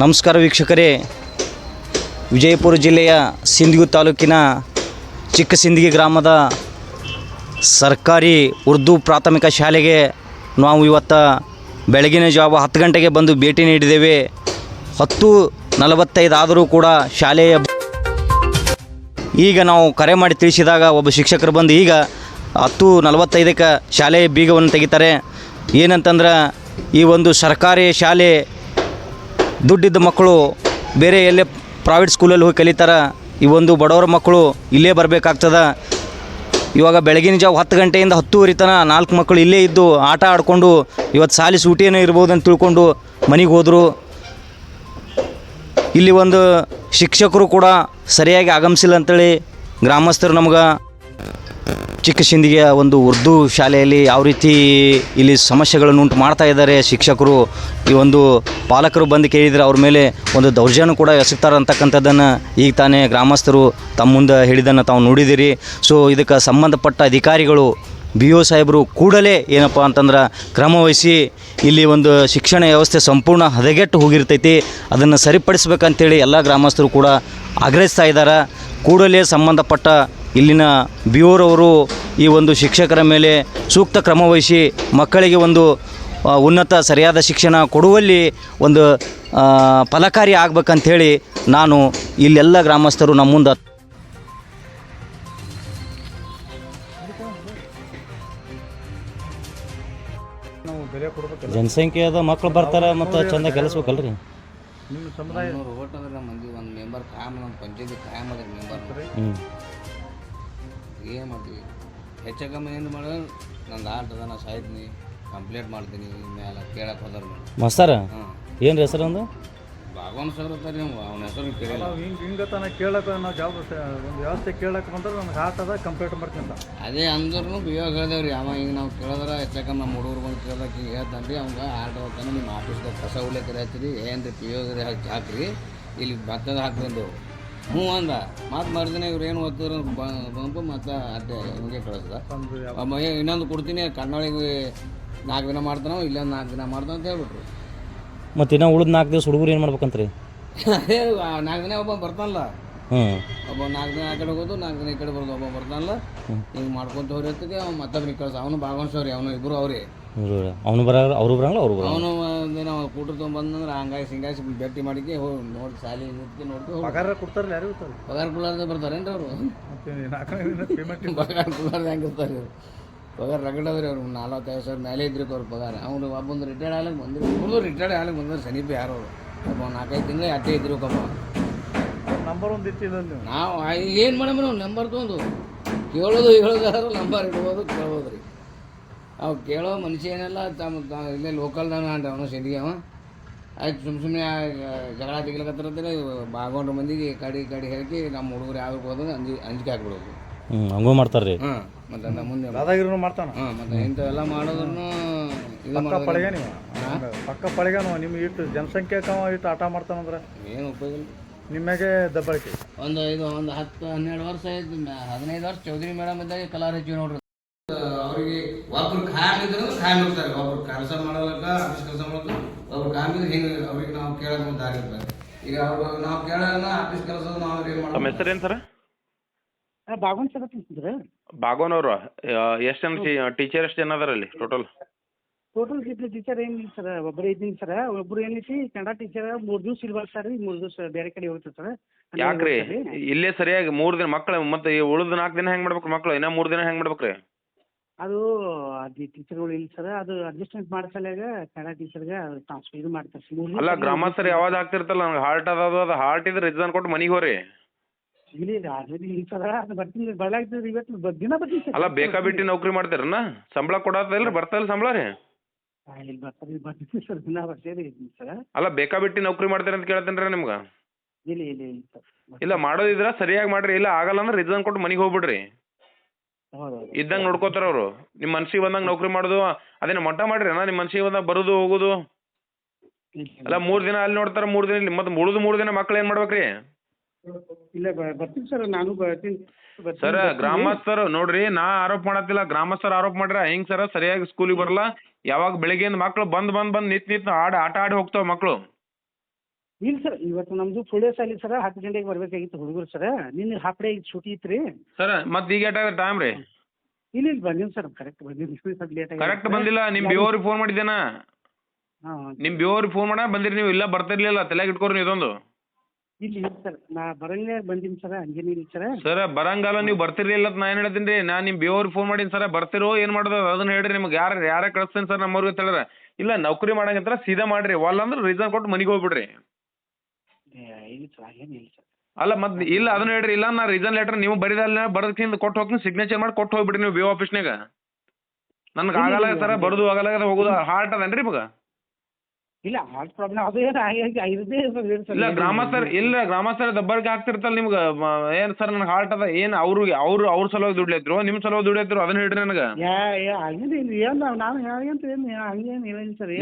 ನಮಸ್ಕಾರ ವೀಕ್ಷಕರೇ, ವಿಜಯಪುರ ಜಿಲ್ಲೆಯ ಸಿಂದಗಿ ತಾಲೂಕಿನ ಚಿಕ್ಕ ಸಿಂದಗಿ ಗ್ರಾಮದ ಸರ್ಕಾರಿ ಉರ್ದು ಪ್ರಾಥಮಿಕ ಶಾಲೆಗೆ ನಾವು ಇವತ್ತು ಬೆಳಗಿನ ಜಾವ 10 ಗಂಟೆಗೆ ಬಂದು ಭೇಟಿ ನೀಡಿದ್ದೇವೆ. 10:45 ಆದರೂ ಕೂಡ ಶಾಲೆಯ ಈಗ ನಾವು ಕರೆ ಮಾಡಿ ತಿಳಿಸಿದಾಗ ಒಬ್ಬ ಶಿಕ್ಷಕರು ಬಂದು ಈಗ 10:45ಕ್ಕೆ ಶಾಲೆಯ ಬೀಗವನ್ನು ತೆಗಿತಾರೆ. ಏನಂತಂದ್ರೆ ಈ ಒಂದು ಸರ್ಕಾರಿ ಶಾಲೆ ದುಡ್ಡಿದ್ದ ಮಕ್ಕಳು ಬೇರೆ ಎಲ್ಲೇ ಪ್ರೈವೇಟ್ ಸ್ಕೂಲಲ್ಲಿ ಹೋಗಿ ಕಲಿತಾರೆ. ಈ ಒಂದು ಬಡವರ ಮಕ್ಕಳು ಇಲ್ಲೇ ಬರಬೇಕಾಗ್ತದೆ. ಇವಾಗ ಬೆಳಗಿನ ಜಾವ 10 ಗಂಟೆಯಿಂದ 10:30 ತನಕ 4 ಮಕ್ಕಳು ಇಲ್ಲೇ ಇದ್ದು ಆಟ ಆಡಿಕೊಂಡು ಇವತ್ತು ಸಾಲಿ ಸೂಟಿಯೇ ಇರ್ಬೋದು ಅಂತ ತಿಳ್ಕೊಂಡು ಮನೆಗೆ ಹೋದರು. ಇಲ್ಲಿ ಒಂದು ಶಿಕ್ಷಕರು ಕೂಡ ಸರಿಯಾಗಿ ಆಗಮಿಸಿಲ್ಲ ಅಂಥೇಳಿ ಗ್ರಾಮಸ್ಥರು ನಮ್ಗೆ ಚಿಕ್ಕ ಸಿಂದಗಿಯ ಒಂದು ಉರ್ದು ಶಾಲೆಯಲ್ಲಿ ಯಾವ ರೀತಿ ಇಲ್ಲಿ ಸಮಸ್ಯೆಗಳನ್ನು ಉಂಟು ಮಾಡ್ತಾ ಇದ್ದಾರೆ ಶಿಕ್ಷಕರು, ಈ ಒಂದು ಪಾಲಕರು ಬಂದು ಕೇಳಿದರೆ ಅವ್ರ ಮೇಲೆ ಒಂದು ದೌರ್ಜನ್ಯ ಕೂಡ ಎಸಗ್ತಾರೆ ಅಂತಕ್ಕಂಥದ್ದನ್ನು ಈಗ ತಾನೇ ಗ್ರಾಮಸ್ಥರು ತಮ್ಮ ಮುಂದೆ ಹೇಳಿದ್ದನ್ನು ತಾವು ನೋಡಿದ್ದೀರಿ. ಸೊ ಇದಕ್ಕೆ ಸಂಬಂಧಪಟ್ಟ ಅಧಿಕಾರಿಗಳು BO ಸಾಹೇಬರು ಕೂಡಲೇ ಏನಪ್ಪ ಅಂತಂದ್ರೆ ಕ್ರಮವಹಿಸಿ ಇಲ್ಲಿ ಒಂದು ಶಿಕ್ಷಣ ವ್ಯವಸ್ಥೆ ಸಂಪೂರ್ಣ ಹದಗೆಟ್ಟು ಹೋಗಿರ್ತೈತಿ, ಅದನ್ನು ಸರಿಪಡಿಸ್ಬೇಕಂತೇಳಿ ಎಲ್ಲ ಗ್ರಾಮಸ್ಥರು ಕೂಡ ಆಗ್ರಹಿಸ್ತಾ ಇದ್ದಾರೆ. ಕೂಡಲೇ ಸಂಬಂಧಪಟ್ಟ ಇಲ್ಲಿನ BOರವರು ಈ ಒಂದು ಶಿಕ್ಷಕರ ಮೇಲೆ ಸೂಕ್ತ ಕ್ರಮವಹಿಸಿ ಮಕ್ಕಳಿಗೆ ಒಂದು ಉನ್ನತ ಸರಿಯಾದ ಶಿಕ್ಷಣ ಕೊಡುವಲ್ಲಿ ಒಂದು ಫಲಕಾರಿ ಆಗ್ಬೇಕಂಥೇಳಿ ನಾನು ಇಲ್ಲೆಲ್ಲ ಗ್ರಾಮಸ್ಥರು ನಮ್ಮ ಮುಂದೆ ಜನಸಂಖ್ಯೆದ ಮಕ್ಕಳು ಬರ್ತಾರೆ ಮತ್ತು ಚಂದ ಕೆಲಸಬೇಕಲ್ರಿ. ನಿಮ್ಮ ಸಮುದಾಯ ಓಟ್ ಅಂದ್ರೆ ನಮ್ಮ ಮಂದಿ ಒಂದು ಮೆಂಬರ್ ಕಾಯಂ, ನಮ್ಮ ಪಂಚಾಯತಿ ಕಾಯಂ ಅದ್ರ ಮೆಂಬರ್ ಏನು ಮಾಡ್ತೀವಿ ಹೆಚ್ಚು ಕಮ್ಮಿ ಏನು ಮಾಡೋದು. ನಂದು ಆಟದ ನಾ ಸಾಯ್ತೀನಿ, ಕಂಪ್ಲೇಂಟ್ ಮಾಡ್ತೀನಿ ಮೇಲೆ ಕೇಳಕ್ಕೆ ಹೋದ್ರ ಮಸ್ತಾರ. ಏನು ರೀ ಹೆಸರು ಒಂದು ಭಾಗವನ್ ಸರ್ ಇರ್ತಾರೆ, ನೀವು ಅವನ ಹೆಸರು ಕೇಳಿಲ್ಲ. ಹಿಂಗೆ ತನ ಕೇಳಕ್ಕೆ ನಾವು ಜಾಬ್ ಒಂದು ವ್ಯವಸ್ಥೆ ಕೇಳಕ್ಕೆ ಬಂದ್ರೆ ನನಗೆ ಆಟದ ಕಂಪ್ಲೇಂಟ್ ಮಾಡ್ತೀನಿ. ಅದೇ ಅಂದ್ರೂ BO ಹೇಳಿದೇವ್ರಿ, ಅವ ಈಗ ನಾವು ಕೇಳಿದ್ರೆ ಹೆಚ್ಚು ಕಮ್ಮಿ ನಮ್ಮ ಹುಡುಗರು ಬಂದು ಕೇಳಕ್ಕೆ ಹಿಂಗೆ ಹೇಳ್ತಾನೆ ಅವಂಗೆ ಆಟ ಹೋಗ್ತಾನೆ. ನಿಮ್ಮ ಆಫೀಸ್ದಾಗ ಕಸ ಉಳ್ಳೆಕರೆ ಹಚ್ಚಿರಿ, ಏನು ರೀ PO ಹಾಕ್ರಿ, ಇಲ್ಲಿ ಭತ್ತದ ಹಾಕ್ಬಂದು ಹ್ಞೂ ಅಂದ. ಮಾತು ಮಾಡಿದ್ರೆ ಇವ್ರು ಏನು ಓದ್ತಿದ್ರು ಬಂದು ಮತ್ತು ಅಡ್ಡೆ ಹಿಂಗೆ ಕಳಿಸ್ದ. ಇನ್ನೊಂದು ಕೊಡ್ತೀನಿ ಕನ್ನಡಿಗೆ 4 ದಿನ ಮಾಡ್ತಾನೋ, ಇಲ್ಲೊಂದು 4 ದಿನ ಮಾಡ್ತಾನೆ ಅಂತ ಹೇಳ್ಬಿಟ್ರು. ಮತ್ತು ಇನ್ನೂ ಉಳಿದ 4 ದಿವಸ ಹುಡುಗರು ಏನು ಮಾಡ್ಬೇಕಂತ್ರಿ? ಅದೇ 4 ದಿನ ಒಬ್ಬ ಬರ್ತಾನಲ್ಲ, ಒಬ್ಬ 4 ದಿನ ಆ ಕಡೆ ಹೋಗೋದು, 4 ದಿನ ಈ ಕಡೆ ಬರೋದು. ಒಬ್ಬ ಬರ್ತಾನಲ್ಲ ಹಿಂಗೆ ಮಾಡ್ಕೊಂತ ಹೋಗಿರ್ತದೆ. ಅವ್ನು ಮತ್ತೊಬ್ಬನಿಗೆ ಕಳ್ಸ, ಅವನು ಭಾಗವಹಿಸೋರಿ, ಅವನು ಇಬ್ಬರು ಅವ್ರಿ. ಅವನು ಬರಲ್ಲ, ಅವರು ಬರಲ್ಲ, ಅವರು ಅವನು ದಿನ ಕೂಟ ತೊಗೊಂಬಂದ್ರೆ ಹಂಗಾಗಿ ಸಿಂಗಾಯಿಸಿ ಭೇಟಿ ಮಾಡಿಕೆ ಹೋಗಿ ನೋಡಿ ಶಾಲೆ ನೋಡ್ಕೊ ಪಗಾರ ಕೊಡ್ತಾರಲ್ಲ, ಯಾರು ಇರ್ತಾರೆ ಪಗಾರ ಕುಳ್ಳಾರ್ದೆ ಬರ್ತಾರೇನ್ರಿ ಅವರು? ಪೇಮೆಂಟ್ ಪಗಾರ ಕುಳ್ಳಾರ್ದೆ ಹೆಂಗೆ ಇರ್ತಾರೆ ಇವರು? ಪಗಾರ ರಗಡದ್ರಿ ಅವ್ರು 45,000 ಮೇಲೆ ಇದ್ರಿ ಅವ್ರ ಪಗಾರ. ಅವ್ನು ಒಬ್ಬೊಂದು ರಿಟೈರ್ಡ್ ಆಗ್ಲಿಕ್ಕೆ ಬಂದಿರಿ, ಹುಡುಗರು ರಿಟೈರ್ಡ್ ಆಗ್ಲಿಕ್ಕೆ ಬಂದ್ರೆ ಸಮೀಪ ಯಾರು ಅವರು ಒಬ್ಬ 4-5 ತಿಂಗಳು ಅಟ್ಟೆ ಇದ್ರಿ ಒಬ್ಬ. ನಂಬರ್ ಒಂದು ಇಟ್ಟಿಲ್ಲ ನೀವು. ನಾವು ಏನು ಮಾಡಮ್ರಿ, ನಾವು ನಂಬರ್ ತೊಗೊಂಡು ಕೇಳೋದು ಹೇಳೋದಾದ್ರು ನಂಬರ್ ಇಡ್ಬೋದು, ಕೇಳ್ಬೋದು ರೀ. ಅವು ಕೇಳೋ ಮನುಷ್ಯ ಏನೆಲ್ಲ ತಮ್ಮ ಇಲ್ಲೇ ಲೋಕಲ್ದಾನ ಅಂಟ ಅವನು ಸಿಂದಗಿ ಅವ. ಆಯ್ತು ಸುಮ್ಮನೆ ಜಗಳ ತೆಗಿಲಕತ್ತಿರತ್ತೇನೆ ಭಾಗವನ್ರ ಮಂದಿಗೆ ಕಡಿ ಹಾಕಿ ನಮ್ಮ ಹುಡುಗರು ಯಾವ ಹೋದ್ರೆ ಅಂಜಿಕೆ ಹಾಕ್ಬಿಡೋದು. ಹಂಗೂ ಮಾಡ್ತಾರೆ ರೀ. ಮತ್ತು ನಮ್ಮ ಮುಂದೆ ದಾದಾಗಿರಿನೂ ಮಾಡ್ತಾನೆ. ಮತ್ತು ಇಂಥವೆಲ್ಲ ಮಾಡೋದ್ರೂ ಪಕ್ಕ ಪಳಗ ನೀವು ಪಕ್ಕ ಪಳಗ ನಿಮ್ಗೆ ಇಟ್ಟು ಜನಸಂಖ್ಯೆ ಇಟ್ಟು ಆಟ ಮಾಡ್ತಾನಂದ್ರೆ ಏನು ಉಪಯೋಗ ಇಲ್ಲ. ನಿಮಗೆ ದಬ್ಬಳಿಕೆ ಒಂದು 10-12 ವರ್ಷ ಆಯ್ತು, 15 ವರ್ಷ ಚೌಧರಿ ಮೇಡಮ್ ಇದ್ದಾಗ ಕಲಾರ್ ಹಚ್ಚಿವಿ ನೋಡ್ರಿ. ಅವರಿಗೆ ಒಬ್ರು ಖಾಯಂ ಇದ್ರೆ ಖಾಯಂ ಇರ್ತಾರೆ, ಒಬ್ರು ಕೆಲಸ ಮಾಡೋದಕ್ಕ ಆಫೀಸ್ ಕೆಲಸ ಮಾಡೋದು, ಒಬ್ರು ಖಾಯಂ ಇದ್ರೆ ಹಿಂಗೆ ಅವ್ರಿಗೆ ನಾವು ಕೇಳೋದು ದಾರಿ ಇರ್ತಾರೆ. ಈಗ ಅವ್ರು ನಾವು ಕೇಳೋಣ ಆಫೀಸ್ ಕೆಲಸ ನಾವು ಏನು ಮಾಡೋದು. ನಮ್ಮ ಹೆಸರು ಏನು ಸರ್? ಭಾಗವನ್ ಸರ್ ಅಂತಿದ್ರೆ ಭಾಗವನ್ ಅವರು ಎಷ್ಟು ಜನ ಟೀಚರ್ ಎಷ್ಟು ಜನ ಅದಾರ ಅಲ್ಲಿ ಟೋಟಲ್ ಟೀಚರ್ ಏನಿಲ್ಲ ಸರ್, ಒಬ್ಬರು ಇದ್ದೀನಿ ಸರ್. ಒಬ್ಬರು ಏನೈತಿ ಕನ್ನಡ ಟೀಚರ್ 3 ದಿವಸ ಇರ್ಬಾರ್ದು ಸರ್, 3 ದಿವಸ ಬೇರೆ ಕಡೆ ಹೋಗ್ತದೆ ಸರ್. ಯಾಕ್ರಿ ಇಲ್ಲೇ ಸರಿಯಾಗಿ 3 ದಿನ ಮಕ್ಕಳು ಮತ್ತೆ ಉಳಿದ 4 ದಿನ ಹೆಂಗೆ ಮಾಡ್ಬೇಕು ಮಕ್ಕಳು? ಇನ್ನೂ 3 ದಿನ ಹೆಂಗೆ ಮಾಡ್ಬೇಕ್ರಿ? ಅದು ಟೀಚರ್ಗಳು ಇಲ್ಲ ಸರ್, ಅದು ಅಡ್ಜಸ್ಟ್ಮೆಂಟ್ ಮಾಡಿಸಲಾಗ ಕನ್ನಡ ಟೀಚರ್ಗೆ ಟ್ರಾನ್ಸ್ಫರ್ ಇದು ಮಾಡ್ತಾರೆ ಸರ್. ಅಲ್ಲ ಗ್ರಾಮಸ್ಥರು ಯಾವಾಗ ಆಗ್ತಿರ್ತಲ್ಲ ನಂಗೆ ಹಾರ್ಟ್ ಅದು ಹಾರ್ಟ್ ಇದ್ರೆ ರಿಸನ್ ಕೊಟ್ಟು ಮನೆಗೆ ಹೋರಿ. ಇಲ್ಲಿ ಇಲ್ಲ ಸರ್, ಅದು ಬರ್ತೀನಿ ಬರ್ಲಾಗ್ತದೆ ಇವತ್ತು ದಿನ ಬರ್ತೀನಿ ಸರ್. ಅಲ್ಲ ಬೇಕಾಬಿಟ್ಟು ನೌಕರಿ ಮಾಡ್ತೀರನ್ನ ಸಂಬಳ ಕೊಡೋದಿಲ್ಲ ಬರ್ತಾಯಿಲ್ಲ ಸಂಬಳ ರೀ? ಇಲ್ಲಿ ಬರ್ತೀನಿ ಸರ್, ದಿನ ಬರ್ತೀರಿ ಸರ್. ಅಲ್ಲ ಬೇಕಾಬಿಟ್ಟು ನೌಕರಿ ಮಾಡ್ತೀರಿ ಅಂತ ಕೇಳ್ತೇನೆ ರೀ ನಿಮ್ಗೆ. ಇಲ್ಲ ಸರ್, ಇಲ್ಲ ಮಾಡೋದಿದ್ರೆ ಸರಿಯಾಗಿ ಮಾಡ್ರಿ, ಇಲ್ಲ ಆಗಲ್ಲ ಅಂದ್ರೆ ರಿಸನ್ ಕೊಟ್ಟು ಮನೆಗೆ ಹೋಗ್ಬಿಡ್ರಿ. ಹೌದು ಇದ್ದಂಗೆ ನೋಡ್ಕೋತಾರ ಅವರು. ನಿಮ್ಮ ಮನ್ಸಿಗೆ ಬಂದಂಗೆ ನೌಕರಿ ಮಾಡೋದು ಅದೇನು ಮಟ್ಟ ಮಾಡ್ರಿ ಅಣ್ಣ. ನಿಮ್ಮ ಮನ್ಸಿಗೆ ಬಂದಾಗ ಬರೋದು ಹೋಗೋದು ಅಲ್ಲ. 3 ದಿನ ಅಲ್ಲಿ ನೋಡ್ತಾರೆ, 3 ದಿನ ಇಲ್ಲಿ, ಮತ್ತೆ ಉಳಿದು 3 ದಿನ ಮಕ್ಳು ಏನು ಮಾಡ್ಬೇಕ್ರಿ? ಇಲ್ಲ ಬರ್ತೀನಿ ಸರ್, ನಾನು ಬರ್ತೀನಿ ಸರ್. ಗ್ರಾಮಸ್ಥರು ನೋಡ್ರಿ, ನಾ ಆರೋಪ ಮಾಡತ್ತಿಲ್ಲ, ಗ್ರಾಮಸ್ಥರು ಆರೋಪ ಮಾಡ್ರ ಹೆಂಗ್ ಸರ್ ಸರಿಯಾಗಿ ಸ್ಕೂಲಿಗೆ ಬರಲ್ಲ. ಯಾವಾಗ ಬೆಳಿಗ್ಗೆಯಿಂದ ಮಕ್ಳು ಬಂದ್ ನಿಂತ್ ಆಟ ಆಡಿ ಹೋಗ್ತಾವ ಮಕ್ಳು. ಇಲ್ಲ ಸರ್ ಇವತ್ತು ನಮ್ಮದು ಫುಲ್ ಡೇಸ್ ಅಲ್ಲಿ ಸರ್ 10 ಗಂಟೆಗೆ ಬರ್ಬೇಕಾಗಿತ್ತು ಹುಡುಗರು ಸರ್ ನಿನ್ನೆ ಹಾಫ್ ಡೇ ಸೂಟಿ ಇತ್ತು ರೀ ಸರ್ ಮತ್ತೆ ಈಗ ಏಟಾಗ ಟೈಮ್ ರೀ ಇಲ್ಲ ಬಂದೀನಿ ಸರ್ ಕರೆಕ್ಟ್ ಬಂದೀನಿ ಸ್ವಲ್ಪ ಲೇಟ್ ಆಗಿ ಕರೆಕ್ಟ್ ಬಂದಿಲ್ಲ ನಿಮ್ಮ ಬಿಯೋರಿಗೆ ಫೋನ್ ಮಾಡಿದ್ದೇನಾ ಹಾಂ ನಿಮ್ಮ ಬಿಯೋರಿಗೆ ಫೋನ್ ಮಾಡ ಬಂದಿರಿ ನೀವು ಇಲ್ಲ ಬರ್ತಿರ್ಲಿಲ್ಲ ತಲೆಗೆ ಇಟ್ಕೊರಿ ನೀವು ಇದೊಂದು ಇಲ್ಲ ಸರ್ ನಾ ಬರಂಗೇ ಬಂದೀನಿ ಸರ್ ಹಂಗೇನಿಲ್ಲ ಸರ್ ಸರ್ ಬರಂಗಲ್ಲ ನೀವು ಬರ್ತಿರ್ಲಿಲ್ಲ ಅಂತ ನಾ ಏನು ಹೇಳ್ತೀನಿ ರೀ ನಾನು ನಿಮ್ಮ ಬಿಯೋರಿಗೆ ಫೋನ್ ಮಾಡೀನಿ ಸರ್ ಬರ್ತಿರೋ ಏನು ಮಾಡೋದು ಅದನ್ನ ಹೇಳ್ರಿ ನಿಮ್ಗೆ ಯಾರೇ ಕಳಿಸ್ತೇನೆ ಸರ್ ನಮ್ಮವ್ರಿಗೆ ಅಂತ ಹೇಳಿದ್ರೆ ಇಲ್ಲ ನೌಕರಿ ಮಾಡಂಗಂತಾರ ಸೀದಾ ಮಾಡಿರಿ ಒಲ್ಲ ಅಂದ್ರೆ ರೀಸನ್ ಕೊಟ್ಟು ಮನೆಗೆ ಹೋಗ್ಬಿಡ್ರಿ ಇಲ್ಲ ಸರ್ ಹಾಗೇನಿಲ್ಲ ಸರ್ ಅಲ್ಲ ಮತ್ತೆ ಇಲ್ಲ ಅದನ್ನ ಹೇಳ್ರಿ ಇಲ್ಲ ನಾ ರೀಸನ್ ಲೆಟರ್ ನೀವು ಬರೀದಲ್ಲ ಬರೋದಕ್ಕಿಂತ ಕೊಟ್ಟು ಹೋಗ್ತೀನಿ ಸಿಗ್ನೇಚರ್ ಮಾಡಿ ಕೊಟ್ಟು ಹೋಗ್ಬಿಡ್ರಿ ನೀವು ಬಿ ಆಫೀಸ್ನಾಗ ನನ್ಗೆ ಆಗಲ್ಲ ಸರ ಬರೋದು ಆಗಲ್ಲ ಹೋಗೋದು ಹಾರ್ಟ್ ಅದೇನ್ರಿ ಇವಾಗ ಇಲ್ಲ ಹಾರ್ಟ್ ಪ್ರಾಬ್ಲಮ್ ಅದು ಏನು ಇರದೇ ಇಲ್ಲ ಗ್ರಾಮಸ್ಥರ ದಬ್ಬಾಳಿಕೆ ಆಗ್ತಿರ್ತಲ್ಲ ನಿಮ್ಗೆ ಏನು ಸರ್ ನನಗೆ ಹಾರ್ಟ್ ಅದ ಏನು ಅವ್ರ ಸಲುವಾಗಿ ದುಡ್ಲಿದ್ರು ನಿಮ್ಮ ಸಲುವಾಗಿ ದುಡಿಯತ್ರು ಅದನ್ನ ಹೇಳ್ರಿ ನನಗೆ ಹಂಗೇನಿಲ್ಲ ಏನು ನಾನು ಅಂತ ಏನು ಹಂಗೇನು ಹೇಳಿಲ್ಲ ಸರ್